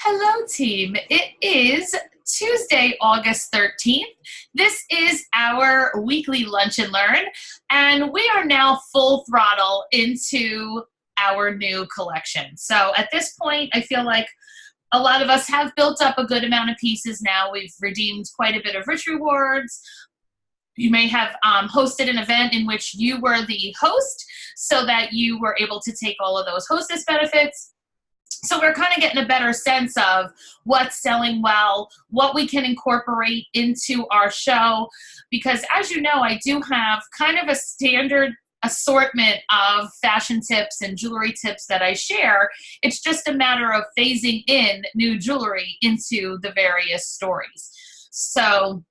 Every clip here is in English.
Hello, team. It is Tuesday, August 13th. This is our weekly Lunch and Learn, and we are now full throttle into our new collection. So at this point, I feel like a lot of us have built up a good amount of pieces now. We've redeemed quite a bit of rich rewards. You may have hosted an event in which you were the host so that you were able to take all of those hostess benefits. So we're kind of getting a better sense of what's selling well, what we can incorporate into our show, because as you know, I do have kind of a standard assortment of fashion tips and jewelry tips that I share. It's just a matter of phasing in new jewelry into the various stories. So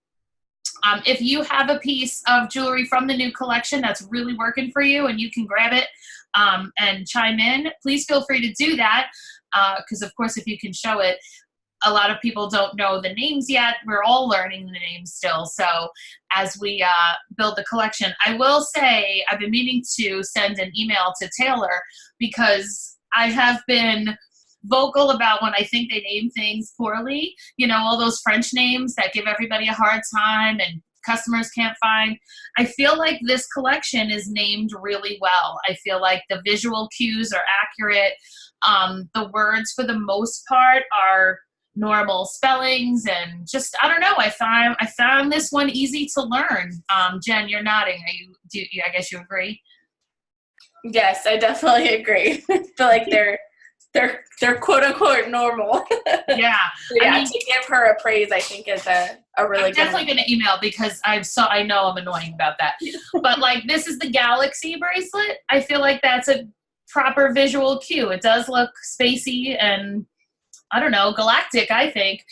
if you have a piece of jewelry from the new collection that's really working for you and you can grab it and chime in, please feel free to do that. Because of course, if you can show it, a lot of people don't know the names yet. We're all learning the names still. So as we build the collection, I will say I've been meaning to send an email to Taylor because I have been vocal about when I think they name things poorly. You know, all those French names that give everybody a hard time and customers can't find. I feel like this collection is named really well. I feel like the visual cues are accurate. The words, for the most part, are normal spellings, and just I don't know. I found this one easy to learn. Jen, you're nodding. I guess you agree? Yes, I definitely agree. I feel like they're quote unquote normal. Yeah. I mean, to give her a praise, I think is a really I'm good definitely going to email because I know I'm annoying about that. But like, this is the Galaxy bracelet. I feel like that's a proper visual cue. It does look spacey and I don't know, galactic, I think.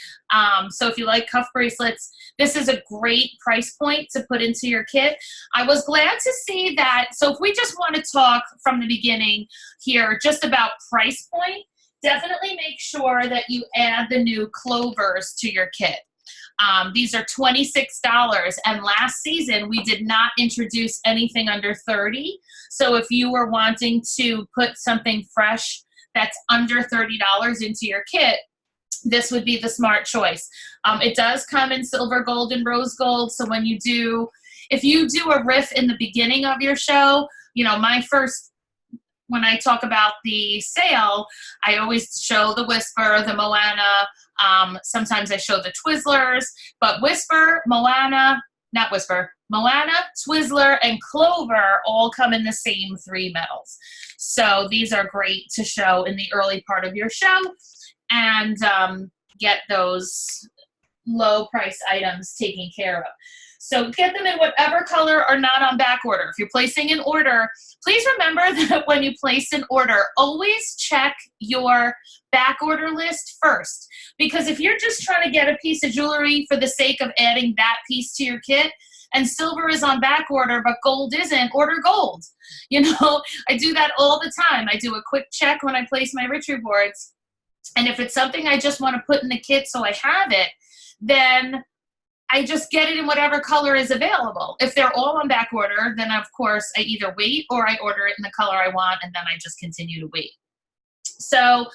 So if you like cuff bracelets, this is a great price point to put into your kit. I was glad to see that. So if we just want to talk from the beginning here, just about price point, definitely make sure that you add the new clovers to your kit. These are $26, and last season we did not introduce anything under $30. So if you were wanting to put something fresh that's under $30 into your kit, this would be the smart choice. It does come in silver, gold, and rose gold. So if you do a riff in the beginning of your show, you know, when I talk about the sale, I always show the Whisper, the Moana. Sometimes I show the Twizzlers, but Moana, Twizzler, and Clover all come in the same 3 metals. So these are great to show in the early part of your show and get those low price items taken care of. So get them in whatever color or not on back order. If you're placing an order, please remember that when you place an order, always check your back order list first. Because if you're just trying to get a piece of jewelry for the sake of adding that piece to your kit, and silver is on back order, but gold isn't, order gold. You know, I do that all the time. I do a quick check when I place my rich rewards. And if it's something I just want to put in the kit so I have it, then I just get it in whatever color is available. If they're all on back order, then of course I either wait or I order it in the color I want, and then I just continue to wait. So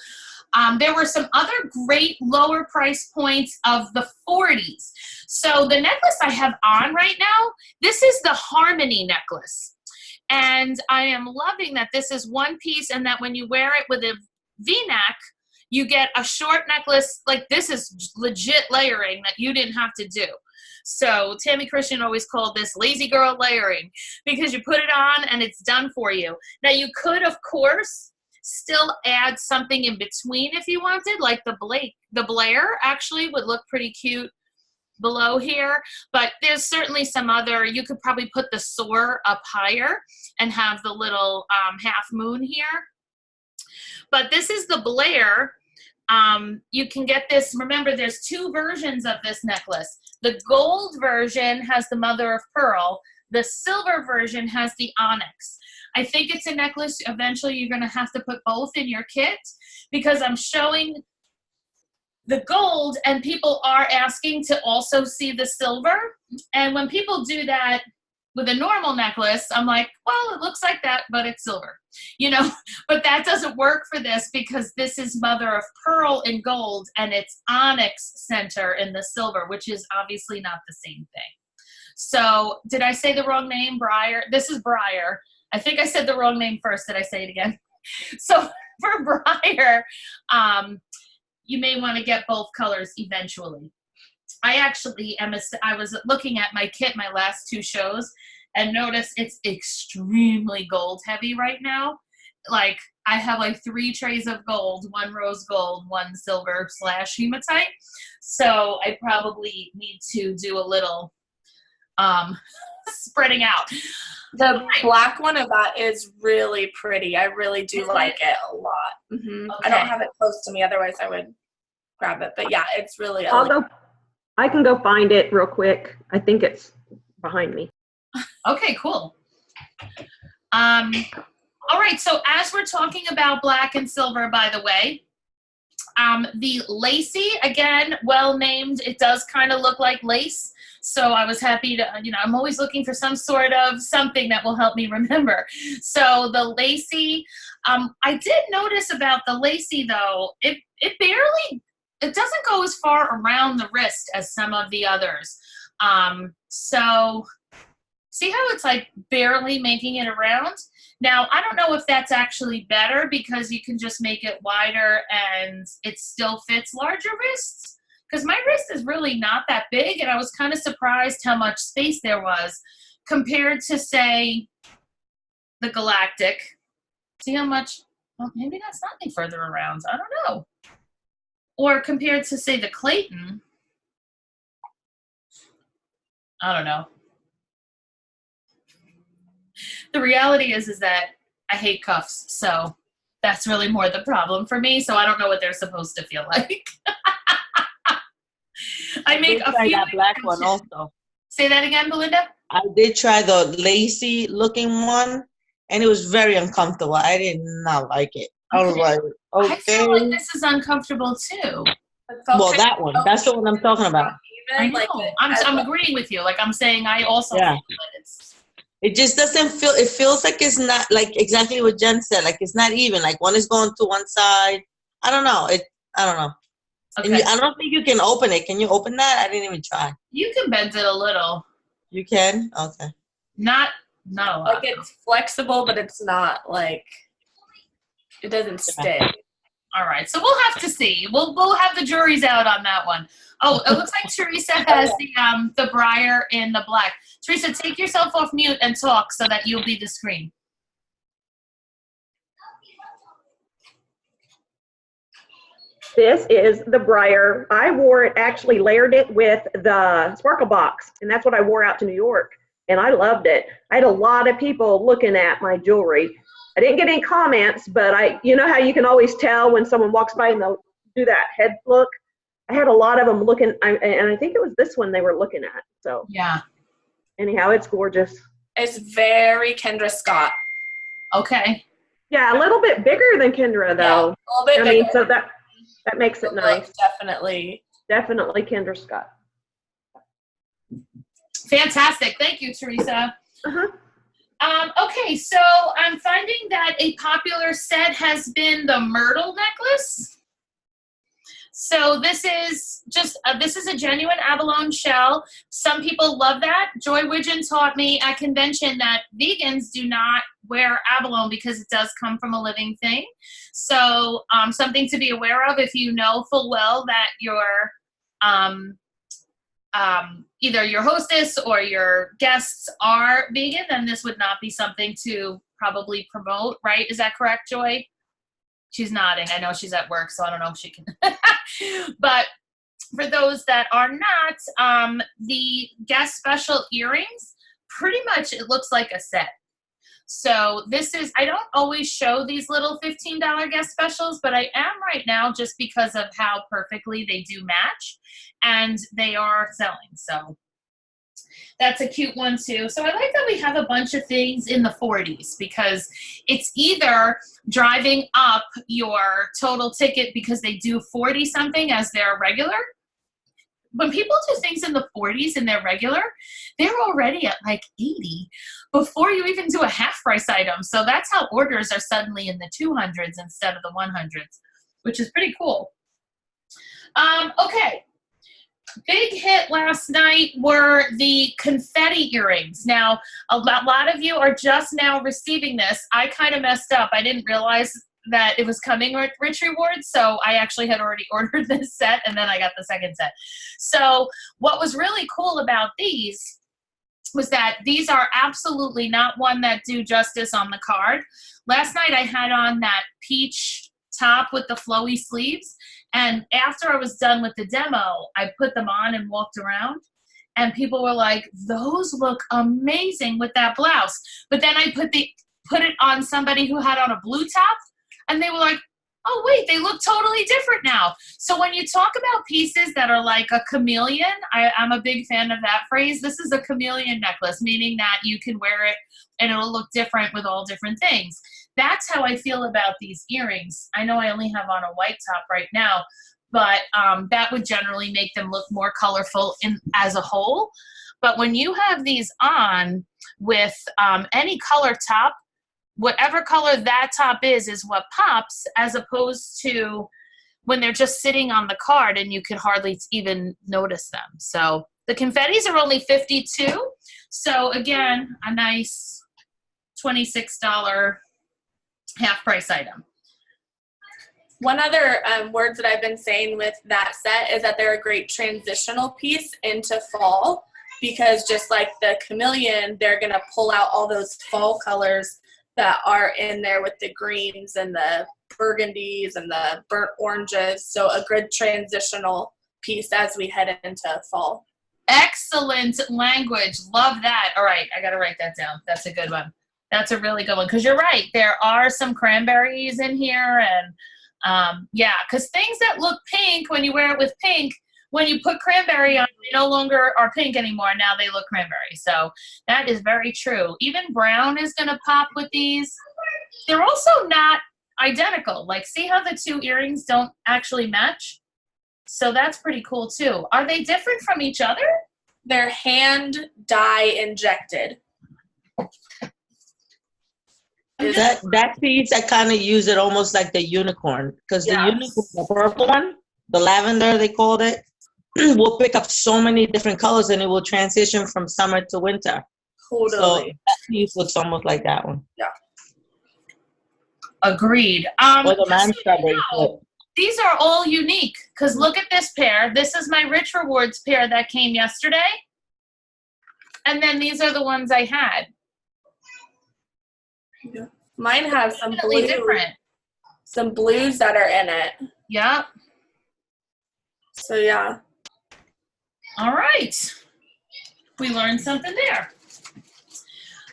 there were some other great lower price points of the 40s. So the necklace I have on right now, this is the Harmony necklace. And I am loving that this is one piece and that when you wear it with a V-neck, you get a short necklace. Like, this is legit layering that you didn't have to do. So Tammy Christian always called this lazy girl layering because you put it on and it's done for you. Now you could, of course, still add something in between if you wanted, like the Blair actually would look pretty cute below here, but there's certainly some other, you could probably put the Soar up higher and have the little half moon here. But this is the Blair. You can get this, remember there's 2 versions of this necklace. The gold version has the mother of pearl. The silver version has the onyx. I think it's a necklace eventually you're going to have to put both in your kit because I'm showing the gold and people are asking to also see the silver. And when people do that, with a normal necklace, I'm like, well, it looks like that, but it's silver, you know, but that doesn't work for this because this is mother of pearl in gold and it's onyx center in the silver, which is obviously not the same thing. So did I say the wrong name? Briar. This is Briar. I think I said the wrong name first. Did I say it again? So for Briar, you may want to get both colors eventually. I actually I was looking at my kit my last 2 shows and noticed it's extremely gold heavy right now. Like I have like 3 trays of gold, 1 rose gold, 1 silver / hematite. So I probably need to do a little spreading out. The black one of that is really pretty. I really do like it a lot. Mm-hmm. Okay. I don't have it close to me, otherwise I would grab it. But yeah, it's really. I can go find it real quick. I think it's behind me. Okay, cool. All right, so as we're talking about black and silver, by the way, the lacy, again, well named. It does kind of look like lace. So I was happy to, I'm always looking for some sort of something that will help me remember. So the lacy, I did notice about the lacy though, it doesn't go as far around the wrist as some of the others. So see how it's like barely making it around? Now, I don't know if that's actually better because you can just make it wider and it still fits larger wrists. Because my wrist is really not that big, and I was kind of surprised how much space there was compared to, say, the Galactic. See how much? Well, maybe that's not any further around. I don't know. Or compared to, say, the Clayton. I don't know. The reality is that I hate cuffs, so that's really more the problem for me. So I don't know what they're supposed to feel like. I make a few. That black one also. Say that again, Belinda. I did try the lacy looking one, and it was very uncomfortable. I did not like it. I was like, okay. I feel like this is uncomfortable too. Well, that one. That's the one I'm talking about. I know. I'm agreeing with you. Like I'm saying, I also feel that it's. It just doesn't feel. It feels like it's not like exactly what Jen said. Like it's not even. Like one is going to one side. I don't know. I don't know. Okay. I don't think you can open it. Can you open that? I didn't even try. You can bend it a little. You can? Okay. Not a lot. Like it's flexible, but it's not like it doesn't stay. All right, so we'll have to see. We'll have the juries out on that one. Oh, it looks like Teresa has the Briar in the black. Teresa, take yourself off mute and talk so that you'll be the screen. This is the Briar. I wore it, actually layered it with the Sparkle Box, and that's what I wore out to New York, and I loved it. I had a lot of people looking at my jewelry. I didn't get any comments, but you know how you can always tell when someone walks by and they'll do that head look? I had a lot of them looking, and I think it was this one they were looking at. So yeah. Anyhow, it's gorgeous. It's very Kendra Scott. Okay. Yeah, a little bit bigger than Kendra, though. Yeah, a little bit bigger. I mean, so that makes it nice. Definitely Kendra Scott. Fantastic. Thank you, Teresa. Uh-huh. Okay, so I'm finding that a popular set has been the Myrtle necklace. So this is just, this is a genuine abalone shell. Some people love that. Joy Widgeon taught me at convention that vegans do not wear abalone because it does come from a living thing. So something to be aware of if you know full well that your either your hostess or your guests are vegan, then this would not be something to probably promote, right? Is that correct, Joy? She's nodding. I know she's at work, so I don't know if she can. But for those that are not, the guest special earrings, pretty much it looks like a set. So this is, I don't always show these little $15 guest specials, but I am right now just because of how perfectly they do match, and they are selling. So that's a cute one too. So I like that we have a bunch of things in the 40s because it's either driving up your total ticket because they do 40 something as their regular, when people do things in the 40s and they're regular, they're already at like 80 before you even do a half price item. So that's how orders are suddenly in the 200s instead of the 100s, which is pretty cool. Okay. Big hit last night were the confetti earrings. Now, a lot of you are just now receiving this. I kind of messed up. I didn't realize that it was coming with Rich Rewards, so I actually had already ordered this set, and then I got the second set. So what was really cool about these was that these are absolutely not one that do justice on the card. Last night I had on that peach top with the flowy sleeves, and after I was done with the demo, I put them on and walked around, and people were like, those look amazing with that blouse. But then I put it on somebody who had on a blue top, and they were like, oh wait, they look totally different now. So when you talk about pieces that are like a chameleon, I'm a big fan of that phrase. This is a chameleon necklace, meaning that you can wear it and it'll look different with all different things. That's how I feel about these earrings. I know I only have on a white top right now, but that would generally make them look more colorful as a whole. But when you have these on with any color top, whatever color that top is what pops, as opposed to when they're just sitting on the card and you can hardly even notice them. So the confettis are only $52. So again, a nice $26 half price item. One other words that I've been saying with that set is that they're a great transitional piece into fall, because just like the chameleon, they're going to pull out all those fall colors that are in there with the greens and the burgundies and the burnt oranges. So a good transitional piece as we head into fall. Excellent language. Love that. All right, I got to write that down. That's a good one. That's a really good one, because you're right. There are some cranberries in here, and yeah, because things that look pink when you wear it with pink, when you put cranberry on, they no longer are pink anymore. Now they look cranberry. So that is very true. Even brown is going to pop with these. They're also not identical. Like, see how the two earrings don't actually match? So that's pretty cool too. Are they different from each other? They're hand dye injected. That piece, I kind of use it almost like the unicorn, because the unicorn, the purple one, the lavender they called it, will pick up so many different colors, and it will transition from summer to winter. Totally. So that piece looks almost like that one. Yeah. Agreed. Or the mantra bracelet. These are all unique, because look at this pair. This is my Rich Rewards pair that came yesterday. And then these are the ones I had. Yeah. Mine have some different. Some blues that are in it. Yep. So yeah. All right. We learned something there.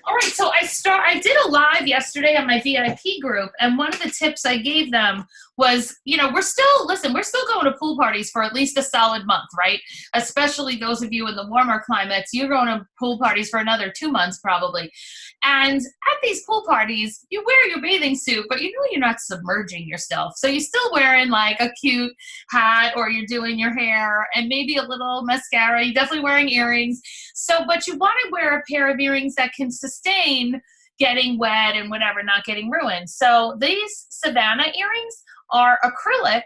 All right, so I did a live yesterday on my VIP group, and one of the tips I gave them was, you know, we're still going to pool parties for at least a solid month, right? Especially those of you in the warmer climates, you're going to pool parties for another 2 months probably. And at these pool parties, you wear your bathing suit, but you know you're not submerging yourself. So you're still wearing like a cute hat, or you're doing your hair and maybe a little mascara. You're definitely wearing earrings. So, but you want to wear a pair of earrings that can sustain getting wet and whatever, not getting ruined. So these Savannah earrings are acrylic,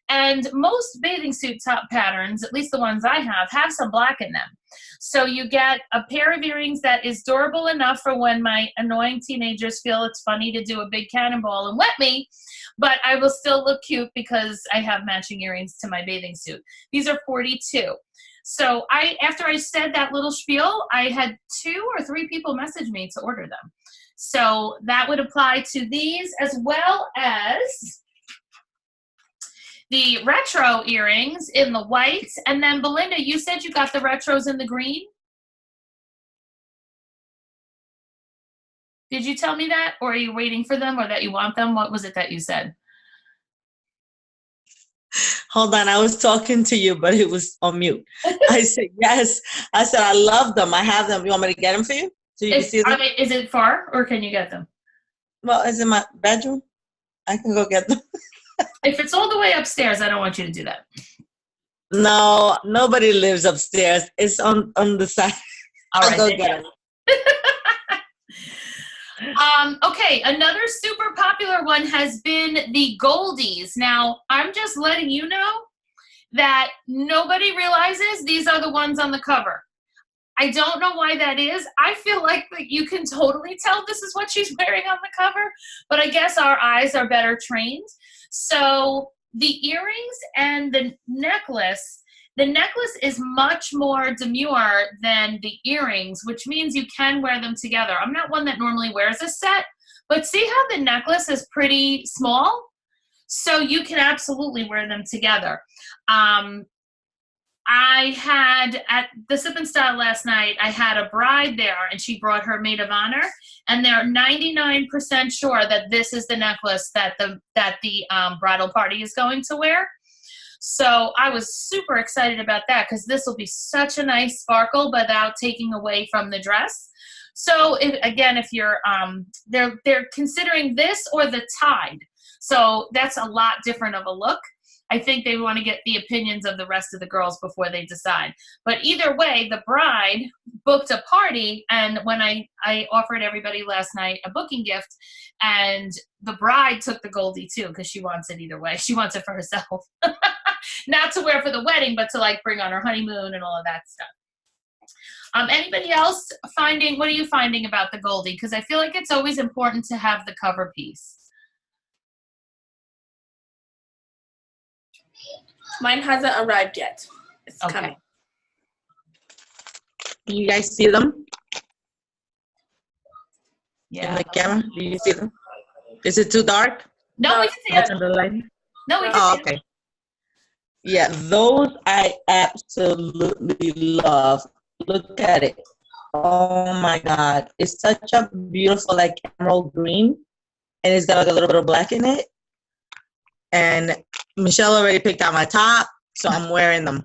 and most bathing suit top patterns, at least the ones I have some black in them. So you get a pair of earrings that is durable enough for when my annoying teenagers feel it's funny to do a big cannonball and wet me, but I will still look cute because I have matching earrings to my bathing suit. These are $42. So after I said that little spiel, I had 2 or 3 people message me to order them. So that would apply to these, as well as the retro earrings in the white. And then Belinda, you said you got the retros in the green? Did you tell me that? Or are you waiting for them, or that you want them? What was it that you said? Hold on, I was talking to you, but it was on mute. I said, yes. I said, I love them. I have them. You want me to get them for you? So you can see them? Is it far, or can you get them? Well, it's in my bedroom. I can go get them. If it's all the way upstairs, I don't want you to do that. No, nobody lives upstairs. It's on the side. All I'll right. go then, get yeah. it. Okay, another super popular one has been the Goldies. Now, I'm just letting you know that nobody realizes these are the ones on the cover. I don't know why that is. I feel like that you can totally tell this is what she's wearing on the cover, but I guess our eyes are better trained. So the earrings and the necklace is much more demure than the earrings, which means you can wear them together. I'm not one that normally wears a set, but see how the necklace is pretty small? So you can absolutely wear them together. I had at the Sip and Style last night, I had a bride there and she brought her maid of honor, and they're 99% sure that this is the necklace that the bridal party is going to wear. So I was super excited about that because this will be such a nice sparkle without taking away from the dress. So if you're they're considering this or the Tide. So that's a lot different of a look. I think they want to get the opinions of the rest of the girls before they decide. But either way, the bride booked a party, and when I offered everybody last night a booking gift, and the bride took the Goldie too because she wants it either way. She wants it for herself. Not to wear for the wedding, but to like bring on her honeymoon and all of that stuff. Anybody else what are you finding about the Goldie? Because I feel like it's always important to have the cover piece. Mine hasn't arrived yet. It's coming. Can you guys see them? Yeah. In the camera? Do you see them? Is it too dark? No, we can see it. No, we can see Okay. Yeah, those I absolutely love. Look at it. Oh my God. It's such a beautiful, like, emerald green. And it's got like a little bit of black in it. And Michelle already picked out my top, so I'm wearing them.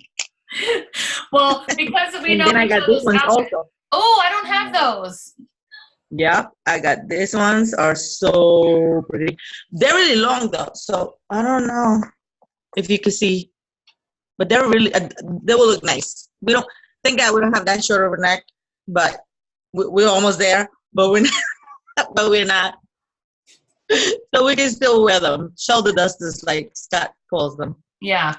Well, because we and know. then I got these ones also. Oh, I don't have those. Yeah, I got these ones. Are so pretty. They're really long though, so I don't know if you can see, but they're really they will look nice. We don't thank God we don't have that short of a neck, but we're almost there. But we're not. But we're not. So we can still wear them. Shoulder dusters, like Scott calls them. Yeah.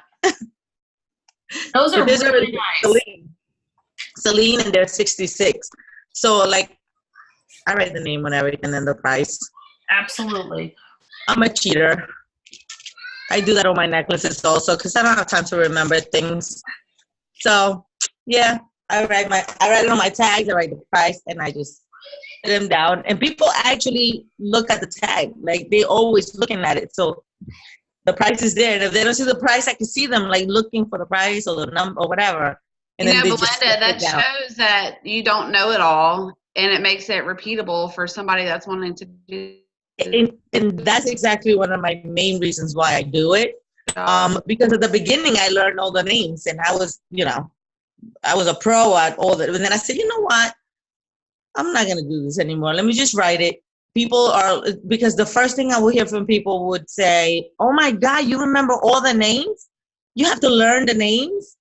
Those are really nice. Celine, and they're 66. So, like, I write the name on everything and then the price. Absolutely. I'm a cheater. I do that on my necklaces also because I don't have time to remember things. So, yeah, I write it on my tags, I write the price, and I just put them down. And people actually look at the tag. Like, they always looking at it. So, the price is there. And if they don't see the price, I can see them, like, looking for the price or the number or whatever. And Belinda, that shows that you don't know it all, and it makes it repeatable for somebody that's wanting to do it. And that's exactly one of my main reasons why I do it. Because at the beginning, I learned all the names, and I was a pro at all that. And then I said, you know what? I'm not going to do this anymore. Let me just write it. Because the first thing I would hear from people would say, oh my God, you remember all the names? You have to learn the names?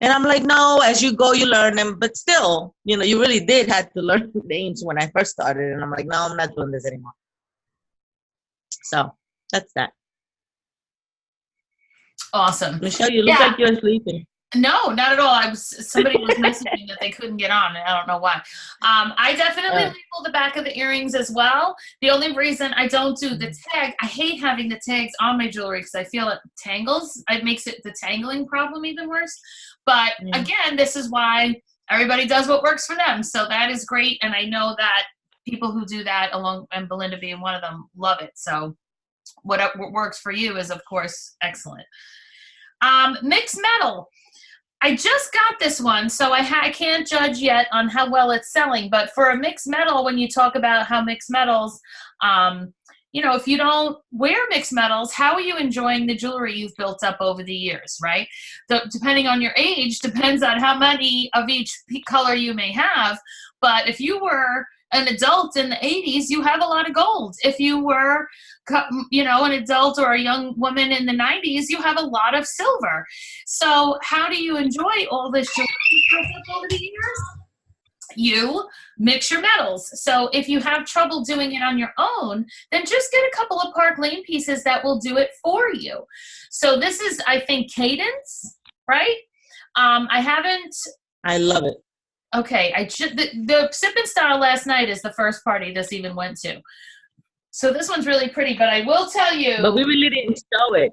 And I'm like, no, as you go, you learn them. But still, you really did have to learn the names when I first started. And I'm like, no, I'm not doing this anymore. So that's that. Awesome. Michelle, you look like you're sleeping. No, not at all. Somebody was messaging that they couldn't get on, and I don't know why. I definitely label the back of the earrings as well. The only reason I don't do the tag, I hate having the tags on my jewelry because I feel it tangles. It makes the tangling problem even worse. But again, this is why everybody does what works for them. So that is great, and I know that people who do that, and Belinda being one of them, love it. So what works for you is, of course, excellent. Mixed metal. I just got this one, so I can't judge yet on how well it's selling. But for a mixed metal, when you talk about how mixed metals, if you don't wear mixed metals, how are you enjoying the jewelry you've built up over the years, right? Depending on your age, depends on how many of each color you may have. But if you were an adult in the 80s, you have a lot of gold. If you were, an adult or a young woman in the 90s, you have a lot of silver. So how do you enjoy all this jewelry over the years? You mix your metals. So if you have trouble doing it on your own, then just get a couple of Park Lane pieces that will do it for you. So this is, I think, Cadence, right? I love it. Okay, the Sip and Style last night is the first party this even went to. So this one's really pretty, but I will tell you. But we really didn't show it.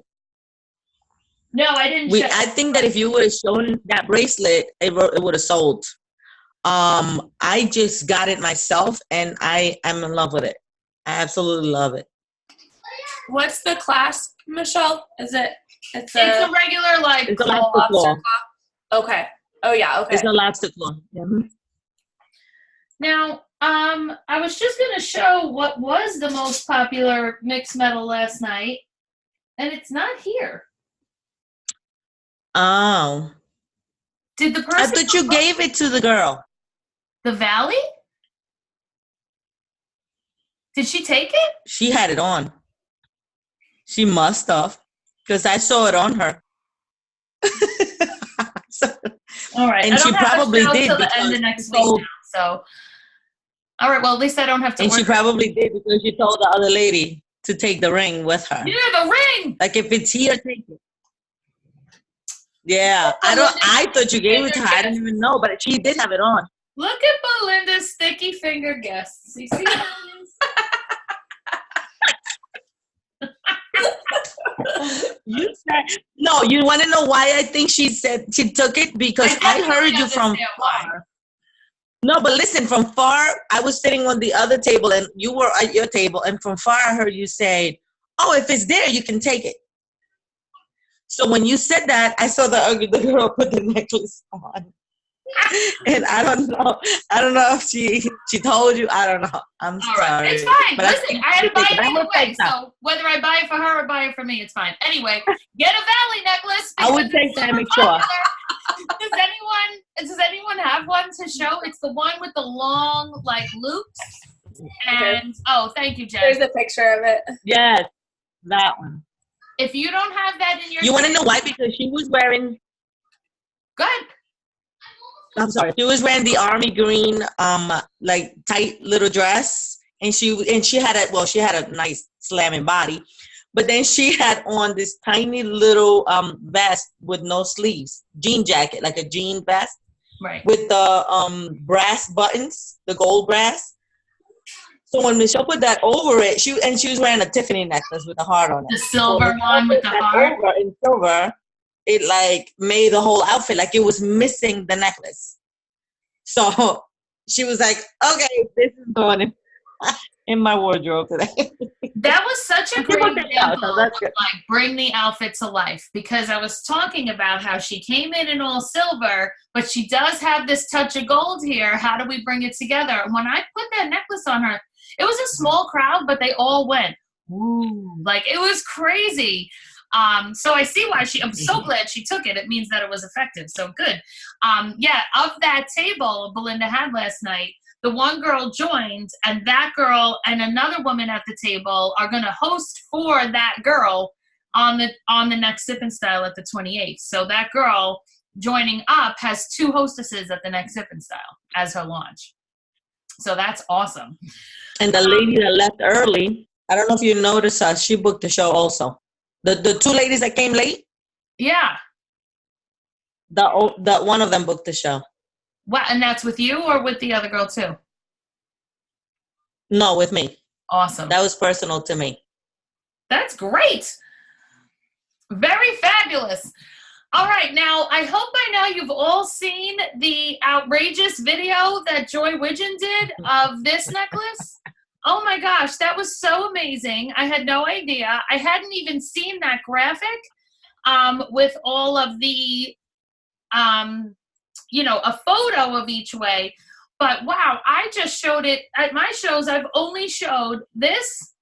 No, I didn't show I think that if you would have shown that bracelet, it would have sold. I just got it myself, and I am in love with it. I absolutely love it. What's the clasp, Michelle? It's a regular, like, it's a lobster claw. Okay. Oh yeah. Okay. It's a lobster claw. Mm-hmm. Now, I was just going to show what was the most popular mixed metal last night, and it's not here. Oh. Did the person? I thought you gave it to the girl. The Valley? Did she take it? She had it on. She must have, because I saw it on her. All right. And she probably did till the end of next week now, so. All right. Well, at least I don't have to. And she probably did because she told the other lady to take the ring with her. Yeah, the ring. Like, if it's here, take it. Yeah, I thought you gave it to her. I didn't even know, but she did have it on. Look at Belinda's sticky finger guests. You see that? You said no. You want to know why I think she said she took it? Because I heard you from far. No, but listen, from far, I was sitting on the other table and you were at your table, and from far I heard you say, "Oh, if it's there, you can take it." So when you said that, I saw the girl put the necklace on. And I don't know if she told you. I don't know. I'm sorry. Right. It's fine. But listen, I had to buy it anyway. So whether I buy it for her or buy it for me, it's fine. Anyway, get a Valley necklace. I would take that, make sure. Does anyone have one to show? It's the one with the long, like, loops. And thank you, Jen. There's a picture of it. Yes, that one. If you don't have that in your, you want to know why? Because she was wearing. Go ahead. I'm sorry. She was wearing the army green, like, tight little dress, and she had a nice slamming body, but then she had on this tiny little vest with no sleeves, jean jacket, like a jean vest, right, with the brass buttons, the gold brass. So when Michelle put that over it, she was wearing a Tiffany necklace with a heart on it. The silver one with the heart. Over in silver, it like made the whole outfit like it was missing the necklace. So she was like, "Okay, this is going in my wardrobe today." That was such a great example of, like, bring the outfit to life, because I was talking about how she came in all silver, but she does have this touch of gold here. How do we bring it together? And when I put that necklace on her, it was a small crowd, but they all went, "Woo!" Like, it was crazy. So I see why I'm so glad she took it. It means that it was effective. So good. Of that table Belinda had last night, the one girl joined, and that girl and another woman at the table are going to host for that girl on the next Sip and Style at the 28th. So that girl joining up has 2 hostesses at the next Sip and Style as her launch. So that's awesome. And the lady that left early, I don't know if you noticed her, she booked the show also. The 2 ladies that came late? Yeah. The one of them booked the show. What? And that's with you or with the other girl too? No, with me. Awesome. That was personal to me. That's great. Very fabulous. All right. Now, I hope by now you've all seen the outrageous video that Joy Widgeon did of this necklace. Oh my gosh, that was so amazing. I had no idea. I hadn't even seen that graphic with all of the, a photo of each way. But wow, I just showed it at my shows. I've only showed this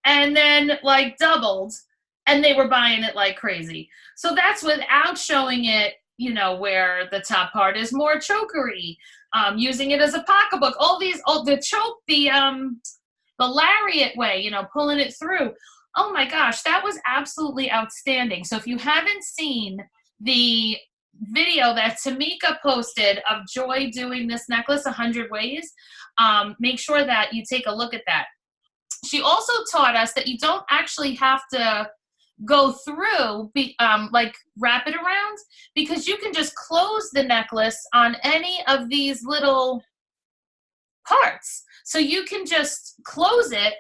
and then like doubled, and they were buying it like crazy. So that's without showing it, you know, where the top part is more chokery, using it as a pocketbook, all these, the choke, the lariat way, you know, pulling it through. Oh my gosh, that was absolutely outstanding. So if you haven't seen the video that Tamika posted of Joy doing this necklace 100 ways, make sure that you take a look at that. She also taught us that you don't actually have to go through, like wrap it around, because you can just close the necklace on any of these little parts. So you can just close it,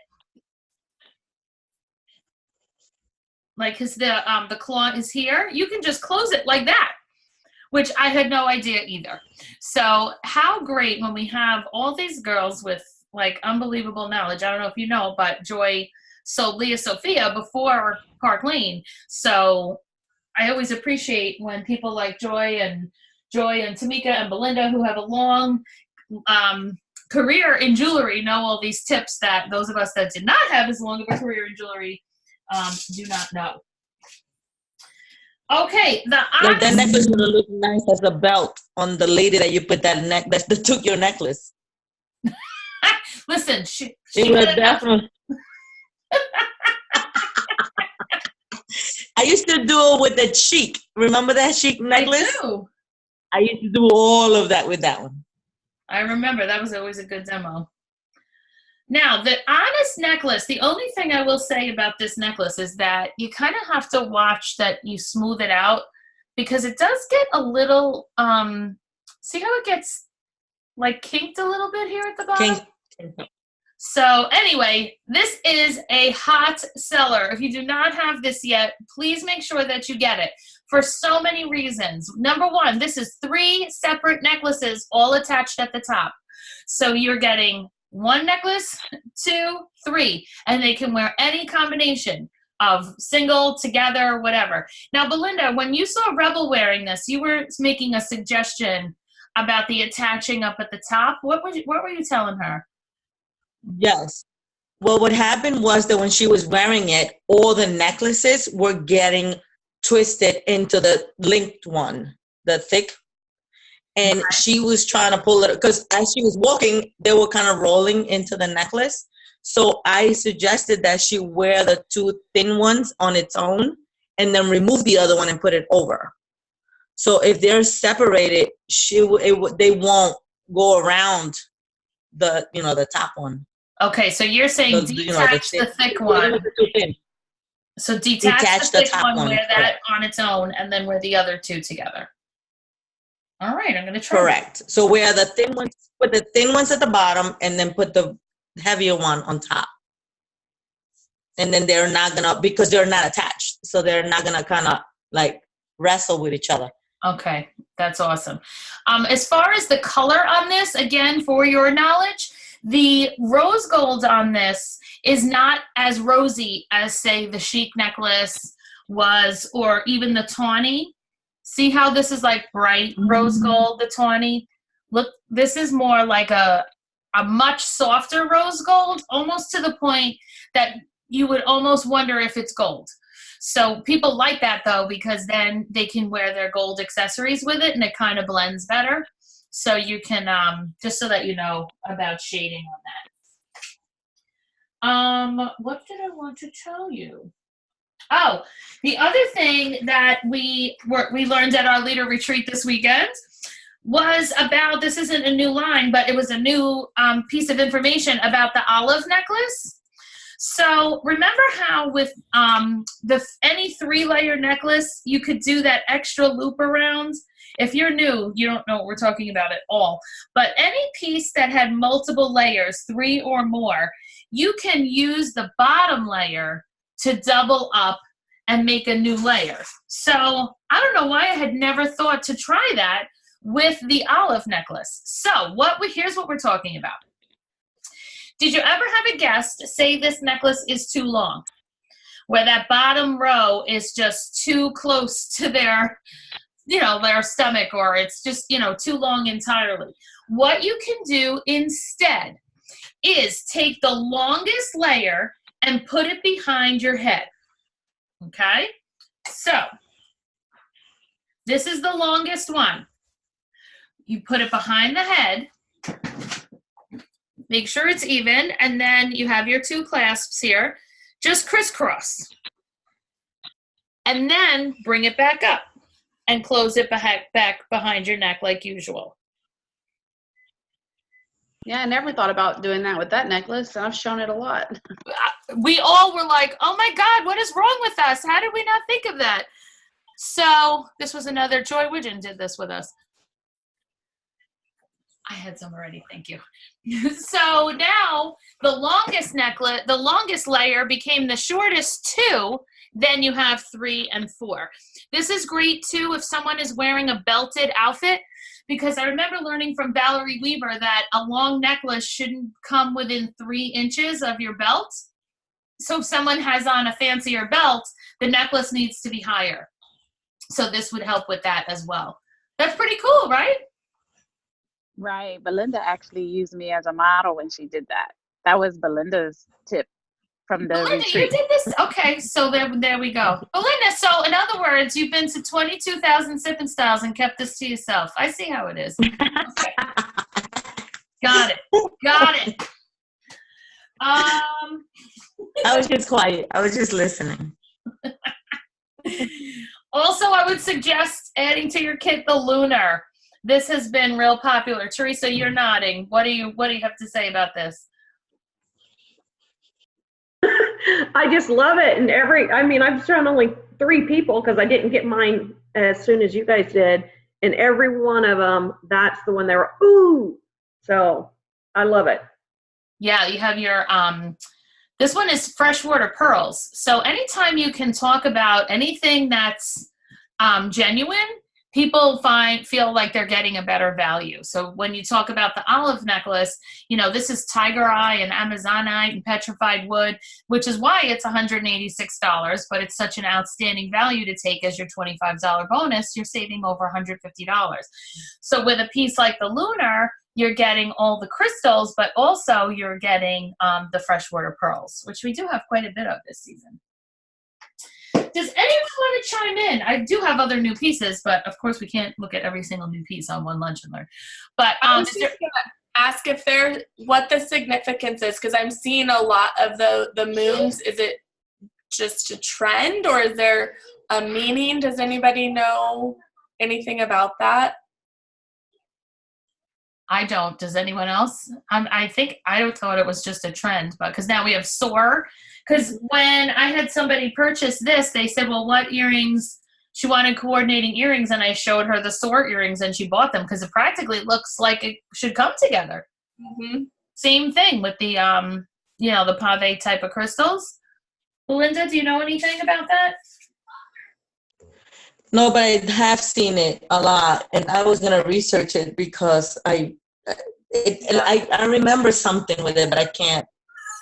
like, because the claw is here. You can just close it like that, which I had no idea either. So how great when we have all these girls with like unbelievable knowledge. I don't know if you know, but Joy sold Leah Sophia before Park Lane. So I always appreciate when people like Joy and Tamika and Belinda, who have a long career in jewelry, know all these tips that those of us that did not have as long of a career in jewelry do not know. Okay, like that necklace would have looked nice as a belt on the lady that you put that took your necklace. Listen, she would have definitely. I used to do it with the Chic. Remember that Chic necklace? I used to do all of that with that one. I remember. That was always a good demo. Now, the Honest necklace, the only thing I will say about this necklace is that you kind of have to watch that you smooth it out, because it does get a little, see how it gets like kinked a little bit here at the bottom? So anyway, this is a hot seller. If you do not have this yet, please make sure that you get it for so many reasons. Number one, this is 3 separate necklaces all attached at the top. So you're getting 1 necklace, 2, 3, and they can wear any combination of single, together, whatever. Now, Belinda, when you saw Rebel wearing this, you were making a suggestion about the attaching up at the top. What were you telling her? Yes. Well, what happened was that when she was wearing it, all the necklaces were getting twisted into the linked one, the thick. And she was trying to pull it, because as she was walking, they were kind of rolling into the necklace. So I suggested that she wear the 2 thin ones on its own and then remove the other one and put it over. So if they're separated, they won't go around the top one. Okay, so you're saying detach the thick one. So detach the thick one, wear that on its own, and then wear the other 2 together. All right, I'm going to try. Correct. So wear the thin ones, put the thin ones at the bottom, and then put the heavier one on top. And then they're not going to, because they're not attached, so they're not going to kind of like wrestle with each other. Okay, that's awesome. As far as the color on this, again, for your knowledge, the rose gold on this is not as rosy as, say, the Chic necklace was, or even the tawny. See how this is like bright rose gold, the tawny? Look, this is more like a much softer rose gold, almost to the point that you would almost wonder if it's gold. So people like that, though, because then they can wear their gold accessories with it, and it kind of blends better. So you can, just so that you know about shading on that. What did I want to tell you? Oh, the other thing that we learned at our leader retreat this weekend was about, this isn't a new line, but it was a new piece of information about the olive necklace. So remember how with any 3-layer necklace, you could do that extra loop around? If you're new, you don't know what we're talking about at all. But any piece that had multiple layers, 3 or more, you can use the bottom layer to double up and make a new layer. So I don't know why I had never thought to try that with the olive necklace. So here's what we're talking about. Did you ever have a guest say this necklace is too long, where that bottom row is just too close to their stomach, or it's just, too long entirely? What you can do instead is take the longest layer and put it behind your head. Okay? So This is the longest one. You put it behind the head. Make sure it's even, and then you have your 2 clasps here. Just crisscross. And then bring it back up and close it back behind your neck like usual. Yeah, I never thought about doing that with that necklace. I've shown it a lot. We all were like, oh my God, what is wrong with us? How did we not think of that? So this was another, Joy Widgeon did this with us. I had some already, thank you. So now the longest necklace, the longest layer became the shortest 2, then you have 3 and 4. This is great too if someone is wearing a belted outfit, because I remember learning from Valerie Weaver that a long necklace shouldn't come within 3 inches of your belt. So if someone has on a fancier belt, the necklace needs to be higher. So this would help with that as well. That's pretty cool, right? Right. Belinda actually used me as a model when she did that. That was Belinda's tip from the Belinda, retreat. you did this? Okay, so there we go. Belinda, so in other words, you've been to 22,000 Sip and Styles and kept this to yourself. I see how it is. Okay. Got it. I was just quiet. I was just listening. Also, I would suggest adding to your kit the lunar. This has been real popular. Teresa, you're nodding. What do you have to say about this? I just love it. And I've shown only 3 people because I didn't get mine as soon as you guys did. And every one of them, that's the one they were, ooh. So I love it. Yeah, you have your, this one is freshwater pearls. So anytime you can talk about anything that's genuine, people feel like they're getting a better value. So when you talk about the olive necklace, this is tiger eye and amazonite and petrified wood, which is why it's $186, but it's such an outstanding value to take as your $25 bonus. You're saving over $150. So with a piece like the lunar, you're getting all the crystals, but also you're getting the freshwater pearls, which we do have quite a bit of this season. Does anyone want to chime in? I do have other new pieces, but of course we can't look at every single new piece on One Lunch and Learn. But I was just gonna ask what the significance is, because I'm seeing a lot of the moons. Is it just a trend, or is there a meaning? Does anybody know anything about that? I don't. Does anyone else? I think I thought it was just a trend, but because now we have SOAR. Because when I had somebody purchase this, they said, well, what earrings? She wanted coordinating earrings, and I showed her the SOAR earrings, and she bought them because it practically looks like it should come together. Mm-hmm. Same thing with the, the pave type of crystals. Belinda, do you know anything about that? No, but I have seen it a lot, and I was gonna research it because I remember something with it, but I can't.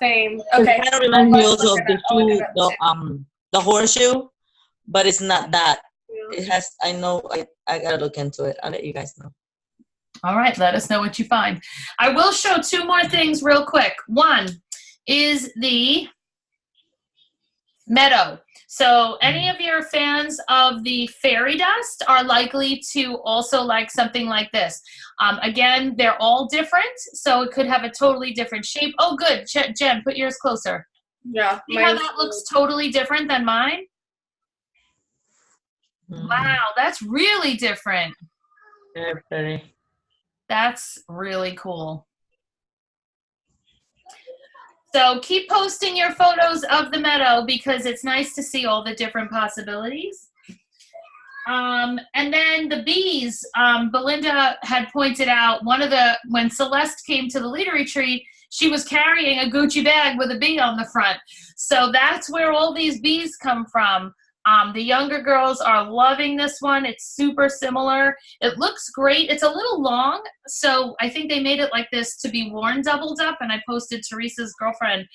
Same. Okay. It kind of reminds me also of the shoe, the horseshoe, but it's not that. It has. I know. I gotta look into it. I'll let you guys know. All right. Let us know what you find. I will show 2 more things real quick. One is the Meadow. So any of your fans of the fairy dust are likely to also like something like this. Again, they're all different, so it could have a totally different shape. Oh, good. Jen, put yours closer. Yeah. See how that looks totally different than mine? Wow, that's really different. Very pretty. That's really cool. So keep posting your photos of the meadow because it's nice to see all the different possibilities. And then the bees, Belinda had pointed out when Celeste came to the leader retreat, she was carrying a Gucci bag with a bee on the front. So that's where all these bees come from. The younger girls are loving this one. It's super similar. It looks great. It's a little long, so I think they made it like this to be worn doubled up, and I posted Teresa's girlfriend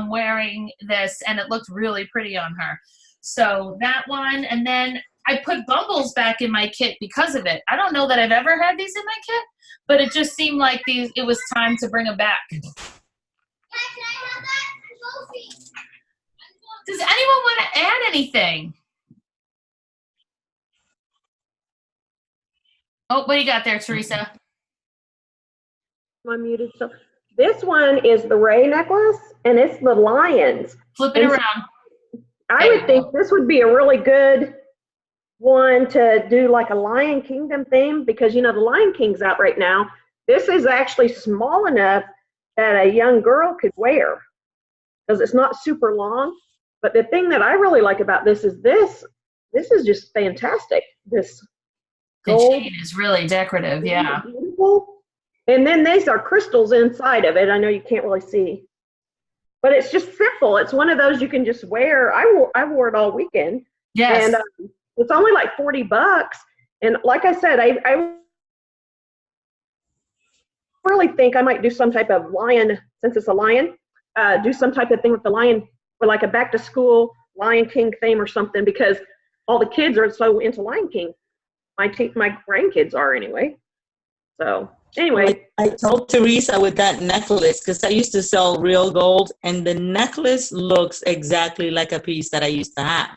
wearing this, and it looked really pretty on her. So that one, and then I put Bumbles back in my kit because of it. I don't know that I've ever had these in my kit, but it just seemed like it was time to bring them back. Does anyone want to add anything? Oh, what do you got there, Teresa? Am I muted? So this one is the Ray necklace, and it's the lions. Flip it And around. I would think this would be a really good one to do like a Lion Kingdom theme, because the Lion King's out right now. This is actually small enough that a young girl could wear because it's not super long. But the thing that I really like about this is this is just fantastic. This The gold chain is really decorative, yeah. beautiful. And then these are crystals inside of it. I know you can't really see, but it's just simple. It's one of those you can just wear. I wore it all weekend. Yes. And it's only like $40. And like I said, I really think I might do some type of lion, since it's a lion, do some type of thing with the lion, or like a back to school Lion King theme or something, because all the kids are so into Lion King. My grandkids are anyway. So anyway. I told Teresa with that necklace, because I used to sell real gold, and the necklace looks exactly like a piece that I used to have.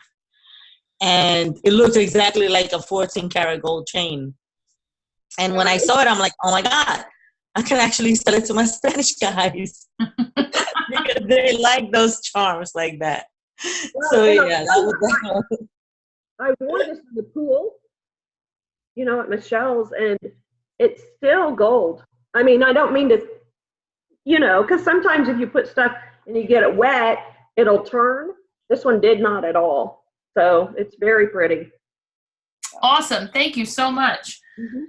And it looks exactly like a 14-karat gold chain. And when I saw it, I'm like, oh my God, I can actually sell it to my Spanish guys. Because they like those charms like that. So yeah, I wore this in the pool, at Michelle's, and it's still gold. I mean, I don't mean to, because sometimes if you put stuff and you get it wet, it'll turn. This one did not at all. So it's very pretty. Awesome. Thank you so much. Mm-hmm.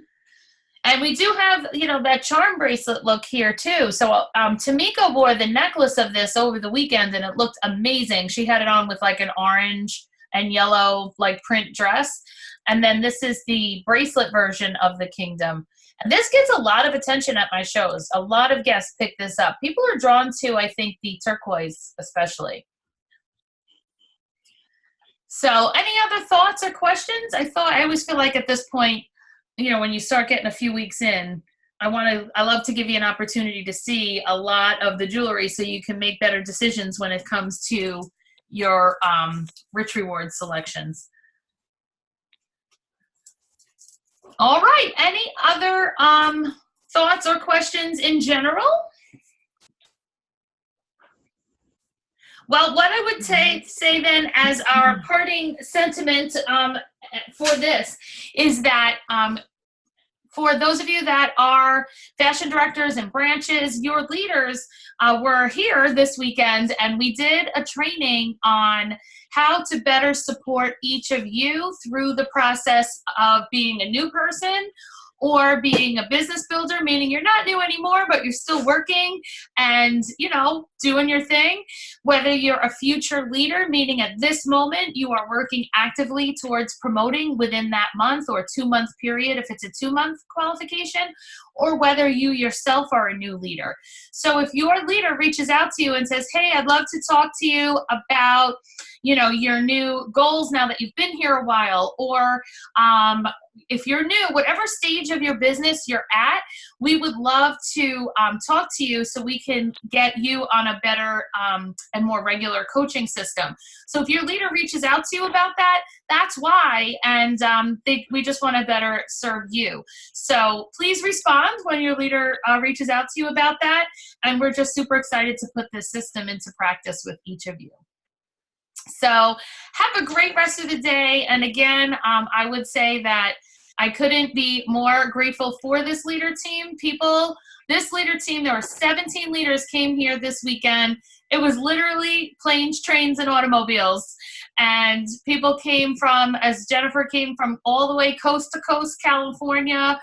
And we do have, that charm bracelet look here too. So Tamika wore the necklace of this over the weekend, and it looked amazing. She had it on with like an orange and yellow like print dress. And then this is the bracelet version of the Kingdom. And this gets a lot of attention at my shows. A lot of guests pick this up. People are drawn to, I think, the turquoise especially. So any other thoughts or questions? I always feel like at this point, when you start getting a few weeks in, I love to give you an opportunity to see a lot of the jewelry so you can make better decisions when it comes to your Rich Rewards selections. All right. Any other thoughts or questions in general? Well, what I would say then as our parting sentiment for this is that for those of you that are fashion directors and branches, your leaders were here this weekend, and we did a training on how to better support each of you through the process of being a new person or being a business builder, meaning you're not new anymore, but you're still working and, doing your thing. Whether you're a future leader, meaning at this moment you are working actively towards promoting within that month or 2-month period if it's a 2-month qualification, or whether you yourself are a new leader. So if your leader reaches out to you and says, hey, I'd love to talk to you about, your new goals now that you've been here a while, or if you're new, whatever stage of your business you're at, we would love to talk to you so we can get you on a better and more regular coaching system. So if your leader reaches out to you about that, that's why, and we just want to better serve you. So please respond when your leader reaches out to you about that, and we're just super excited to put this system into practice with each of you. So have a great rest of the day. And again, I would say that I couldn't be more grateful for this leader team. This leader team, there were 17 leaders came here this weekend. It was literally planes, trains, and automobiles. And people came from, as Jennifer came from all the way coast to coast, California,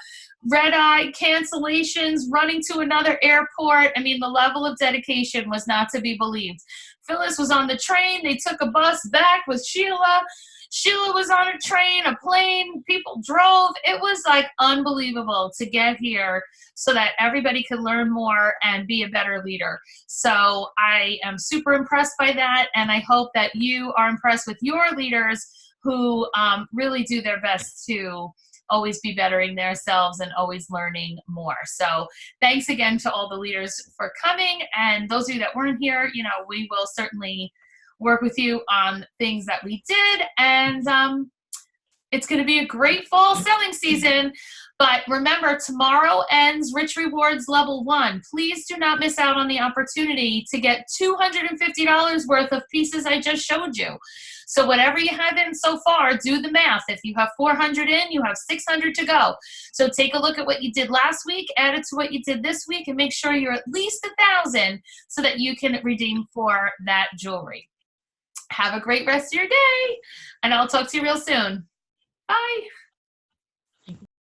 red-eye cancellations, running to another airport. I mean, the level of dedication was not to be believed. Phyllis was on the train. They took a bus back with Sheila. Sheila was on a train, a plane. People drove. It was like unbelievable to get here so that everybody could learn more and be a better leader. So I am super impressed by that, and I hope that you are impressed with your leaders who really do their best to always be bettering themselves and always learning more. So thanks again to all the leaders for coming. And those of you that weren't here, we will certainly work with you on things that we did. And it's going to be a great fall selling season. But remember, tomorrow ends Rich Rewards Level 1. Please do not miss out on the opportunity to get $250 worth of pieces I just showed you. So whatever you have in so far, do the math. If you have 400 in, you have 600 to go. So take a look at what you did last week, add it to what you did this week, and make sure you're at least 1,000 so that you can redeem for that jewelry. Have a great rest of your day, and I'll talk to you real soon. Bye.